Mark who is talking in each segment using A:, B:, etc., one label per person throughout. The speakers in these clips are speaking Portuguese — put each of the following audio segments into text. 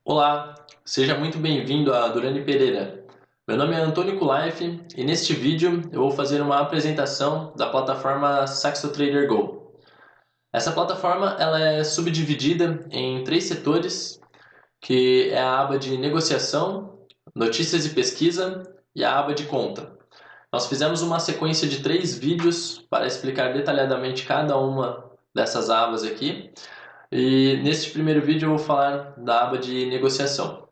A: Olá, seja muito bem-vindo a Durani Pereira. Meu nome é Antônio Kulaif e neste vídeo eu vou fazer uma apresentação da plataforma Saxo Trader Go. Essa plataforma ela é subdividida em três setores, que é a aba de negociação, notícias e pesquisa e a aba de conta. Nós fizemos uma sequência de 3 vídeos para explicar detalhadamente cada uma dessas abas aqui. E neste primeiro vídeo eu vou falar da aba de negociação.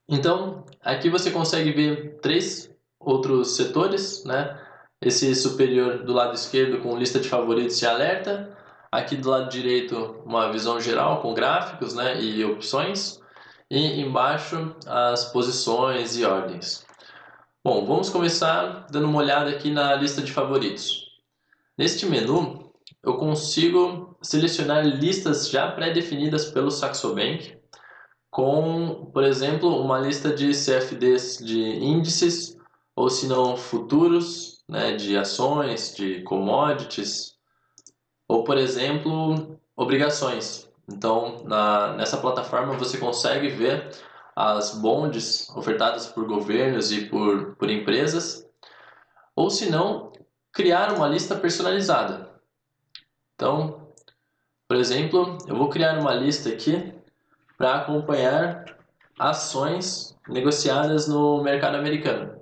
A: Então, aqui você consegue ver 3 outros setores, né? Esse superior do lado esquerdo com lista de favoritos e alerta. Aqui do lado direito uma visão geral com gráficos, né, e opções. E embaixo as posições e ordens. Bom, vamos começar dando uma olhada aqui na lista de favoritos. Neste menu, eu consigo selecionar listas já pré-definidas pelo Saxo Bank com, por exemplo, uma lista de CFDs de índices, ou se não futuros, né, de ações, de commodities, ou, por exemplo, obrigações. Então, nessa plataforma você consegue ver as bonds ofertadas por governos e por empresas, ou se não, criar uma lista personalizada. Então, por exemplo, eu vou criar uma lista aqui para acompanhar ações negociadas no mercado americano.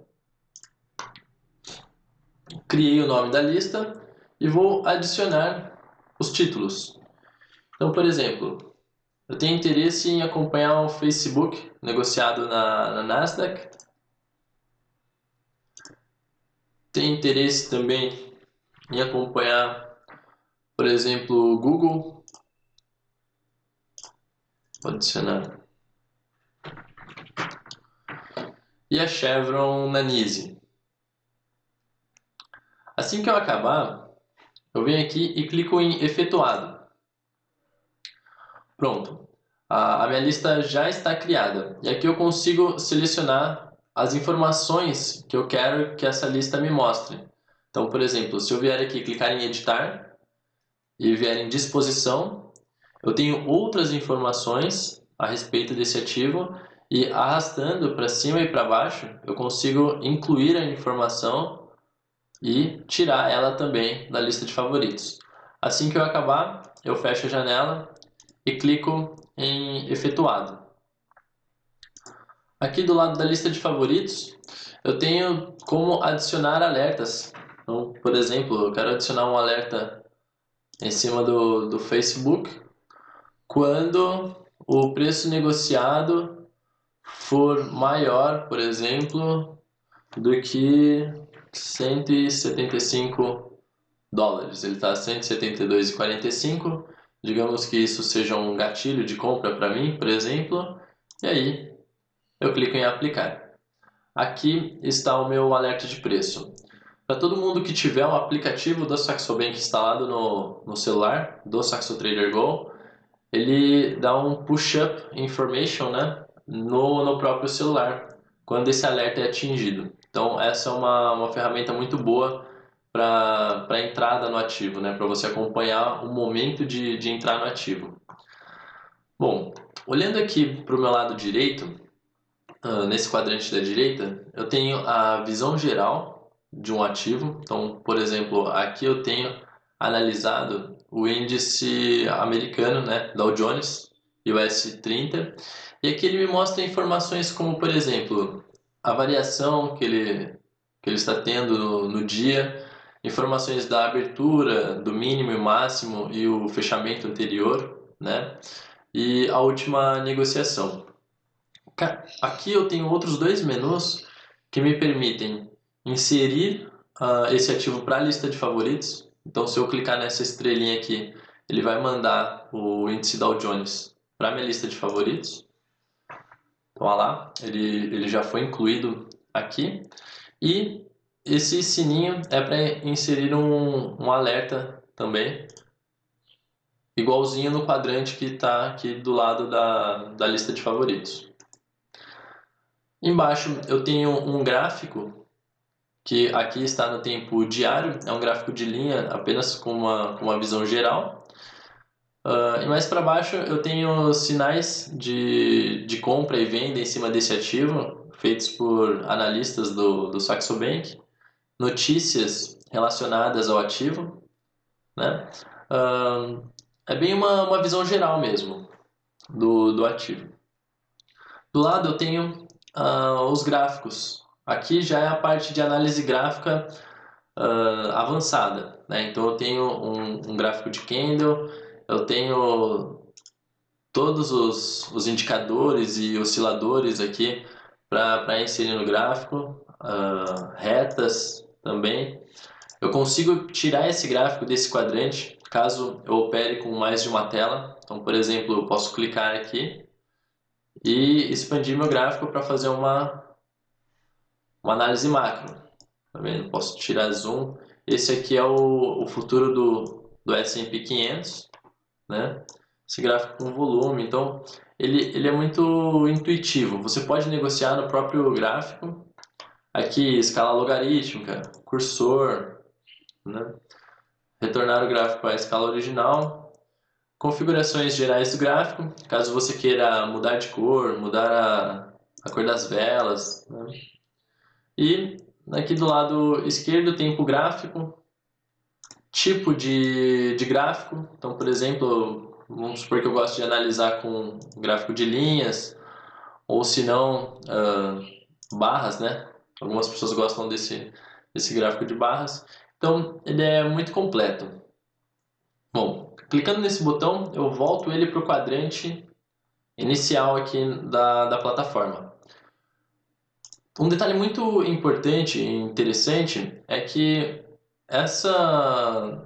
A: Criei o nome da lista e vou adicionar os títulos. Então, por exemplo, eu tenho interesse em acompanhar o Facebook negociado na Nasdaq. Tenho interesse também em acompanhar, por exemplo, o Google. Vou adicionar. E a Chevron na NYSE. Assim que eu acabar, eu venho aqui e clico em efetuado. Pronto, a minha lista já está criada e aqui eu consigo selecionar as informações que eu quero que essa lista me mostre. Então, por exemplo, se eu vier aqui clicar em editar e vier em disposição, eu tenho outras informações a respeito desse ativo e arrastando para cima e para baixo eu consigo incluir a informação e tirar ela também da lista de favoritos. Assim que eu acabar, eu fecho a janela e clico em efetuado. Aqui do lado da lista de favoritos, eu tenho como adicionar alertas. Então, por exemplo, eu quero adicionar um alerta em cima do Facebook quando o preço negociado for maior, por exemplo, do que 175 dólares. Ele está a 172,45. Digamos que isso seja um gatilho de compra para mim, por exemplo, e aí eu clico em aplicar. Aqui está o meu alerta de preço. Para todo mundo que tiver um aplicativo do Saxo Bank instalado no celular, do Saxo Trader Go, ele dá um push-up information, né, no próprio celular, quando esse alerta é atingido. Então essa é uma ferramenta muito boa para entrada no ativo, né, para você acompanhar o momento de entrar no ativo. Bom, olhando aqui para o meu lado direito, nesse quadrante da direita, eu tenho a visão geral de um ativo. Então, por exemplo, aqui eu tenho analisado o índice americano, né, Dow Jones, US 30, e aqui ele me mostra informações como, por exemplo, a variação que ele está tendo no dia, informações da abertura, do mínimo e máximo e o fechamento anterior, né, e a última negociação. Aqui eu tenho outros 2 menus que me permitem inserir esse ativo para a lista de favoritos. Então, se eu clicar nessa estrelinha aqui, ele vai mandar o índice Dow Jones para a minha lista de favoritos. Então, olha lá, ele já foi incluído aqui. E esse sininho é para inserir um alerta também, igualzinho no quadrante que está aqui do lado da lista de favoritos. Embaixo eu tenho um gráfico que aqui está no tempo diário, é um gráfico de linha apenas com uma visão geral. E mais para baixo eu tenho sinais de compra e venda em cima desse ativo, feitos por analistas do Saxo Bank, notícias relacionadas ao ativo, né? Ah, É bem uma visão geral mesmo do ativo. Do lado eu tenho os gráficos. Aqui já é a parte de análise gráfica avançada, né? Então eu tenho um gráfico de candle, eu tenho todos os indicadores e osciladores aqui para inserir no gráfico, retas também. Eu consigo tirar esse gráfico desse quadrante caso eu opere com mais de uma tela. Então, por exemplo, eu posso clicar aqui e expandir meu gráfico para fazer uma análise macro. Tá vendo? Posso tirar zoom. Esse aqui é o futuro do S&P 500, né? Esse gráfico com volume, então ele é muito intuitivo. Você pode negociar no próprio gráfico. Aqui, escala logarítmica, cursor, né? Retornar o gráfico à escala original. Configurações gerais do gráfico, caso você queira mudar de cor, mudar a cor das velas, né? E aqui do lado esquerdo tem o gráfico, tipo de gráfico. Então, por exemplo, vamos supor que eu gosto de analisar com gráfico de linhas, ou se não, barras, né? Algumas pessoas gostam desse gráfico de barras. Então, ele é muito completo. Bom, clicando nesse botão, eu volto ele para o quadrante inicial aqui da plataforma. Um detalhe muito importante e interessante é que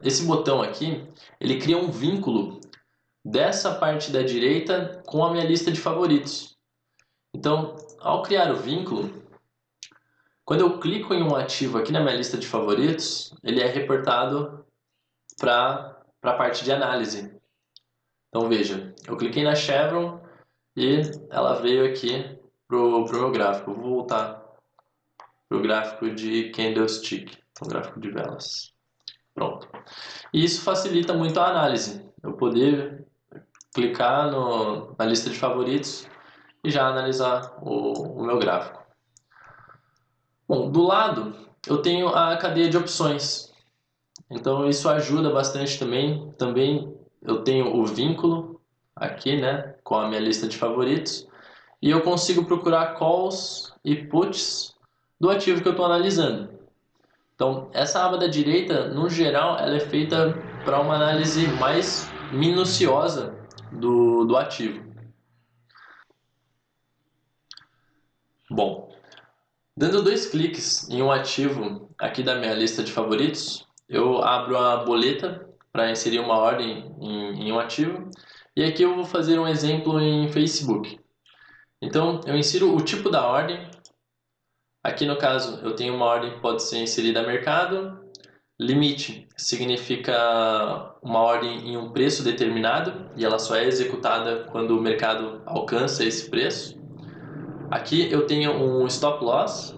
A: esse botão aqui, ele cria um vínculo dessa parte da direita com a minha lista de favoritos. Então, ao criar o vínculo, quando eu clico em um ativo aqui na minha lista de favoritos, ele é reportado para a parte de análise. Então veja, eu cliquei na Chevron e ela veio aqui pro meu gráfico. Eu vou voltar pro gráfico de candlestick, então gráfico de velas. Pronto. E isso facilita muito a análise. Eu poder clicar na lista de favoritos e já analisar o meu gráfico. Bom, do lado eu tenho a cadeia de opções. Então isso ajuda bastante também. Também eu tenho o vínculo aqui, né, com a minha lista de favoritos. E eu consigo procurar calls e puts do ativo que eu estou analisando. Então, essa aba da direita, no geral, ela é feita para uma análise mais minuciosa do ativo. Bom, dando 2 cliques em um ativo aqui da minha lista de favoritos, eu abro a boleta para inserir uma ordem em um ativo. E aqui eu vou fazer um exemplo em Facebook. Então, eu insiro o tipo da ordem. Aqui no caso, eu tenho uma ordem que pode ser inserida a mercado. Limite significa uma ordem em um preço determinado e ela só é executada quando o mercado alcança esse preço. Aqui eu tenho um stop loss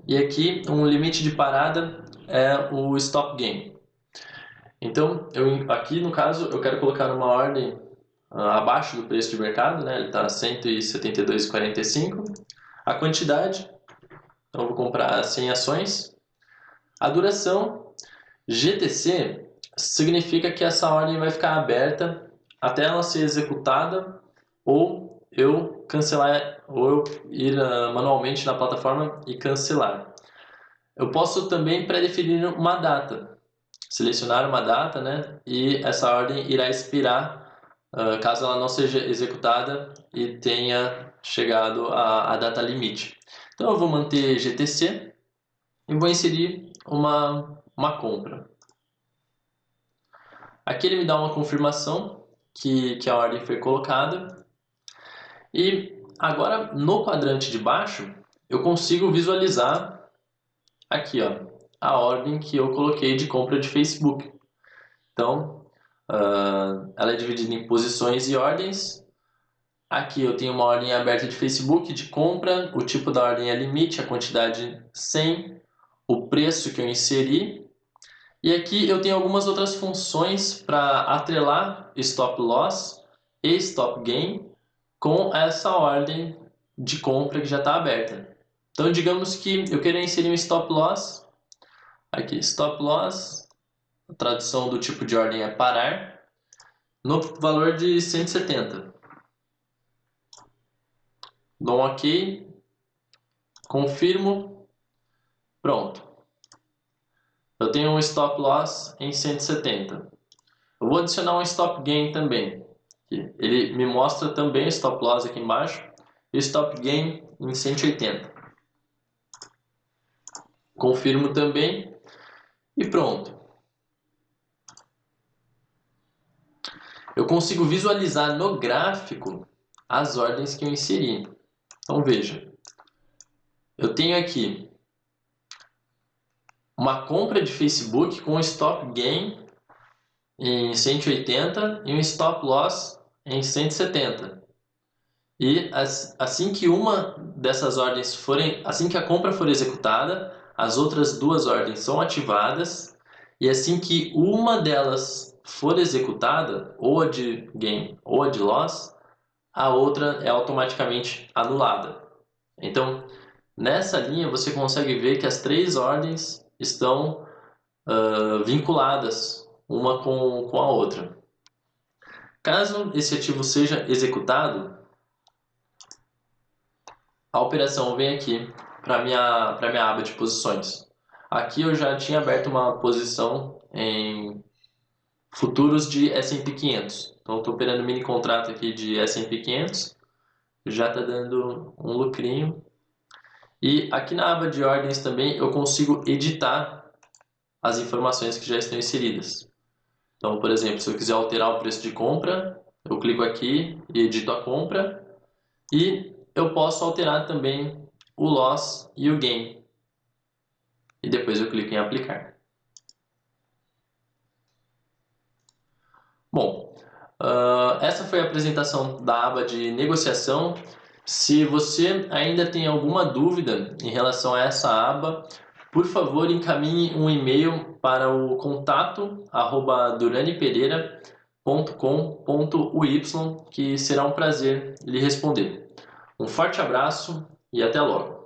A: e aqui um limite de parada é o stop gain. Então, aqui no caso, eu quero colocar uma ordem abaixo do preço de mercado, né? Ele está 172,45. A quantidade, então eu vou comprar 100 ações. A duração, GTC, significa que essa ordem vai ficar aberta até ela ser executada ou eu cancelar, ou eu ir manualmente na plataforma e cancelar. Eu posso também pré-definir uma data, selecionar uma data, né? E essa ordem irá expirar caso ela não seja executada e tenha chegado à data limite. Então eu vou manter GTC e vou inserir uma compra. Aqui ele me dá uma confirmação que a ordem foi colocada. E agora no quadrante de baixo eu consigo visualizar aqui, ó, a ordem que eu coloquei de compra de Facebook. Então, ela é dividida em posições e ordens. Aqui eu tenho uma ordem aberta de Facebook de compra, o tipo da ordem é limite, a quantidade 100, o preço que eu inseri E aqui eu tenho algumas outras funções para atrelar stop loss e stop gain com essa ordem de compra que já está aberta. Então, digamos que eu quero inserir um stop loss. Aqui, stop loss, a tradução do tipo de ordem é parar, no valor de 170. Dou um OK, confirmo, pronto. Eu tenho um stop loss em 170. Eu vou adicionar um stop gain também. Ele me mostra também o stop loss aqui embaixo e o stop gain em 180. Confirmo também e pronto. Eu consigo visualizar no gráfico as ordens que eu inseri. Então veja, eu tenho aqui uma compra de Facebook com stop gain em 180 e um stop loss em 170. E assim que uma dessas ordens assim que a compra for executada, as outras duas ordens são ativadas, e assim que uma delas for executada, ou a de gain ou a de loss, a outra é automaticamente anulada. Então, nessa linha você consegue ver que as três ordens estão vinculadas uma com a outra. Caso esse ativo seja executado, a operação vem aqui para minha aba de posições. Aqui eu já tinha aberto uma posição em futuros de S&P 500. Então estou operando mini contrato aqui de S&P 500. Já está dando um lucrinho. E aqui na aba de ordens também eu consigo editar as informações que já estão inseridas. Então, por exemplo, se eu quiser alterar o preço de compra, eu clico aqui e edito a compra. E eu posso alterar também o loss e o gain. E depois eu clico em aplicar. Bom, essa foi a apresentação da aba de negociação. Se você ainda tem alguma dúvida em relação a essa aba, por favor encaminhe um e-mail para o contato@duranipereira.com.uy, que será um prazer lhe responder. Um forte abraço e até logo!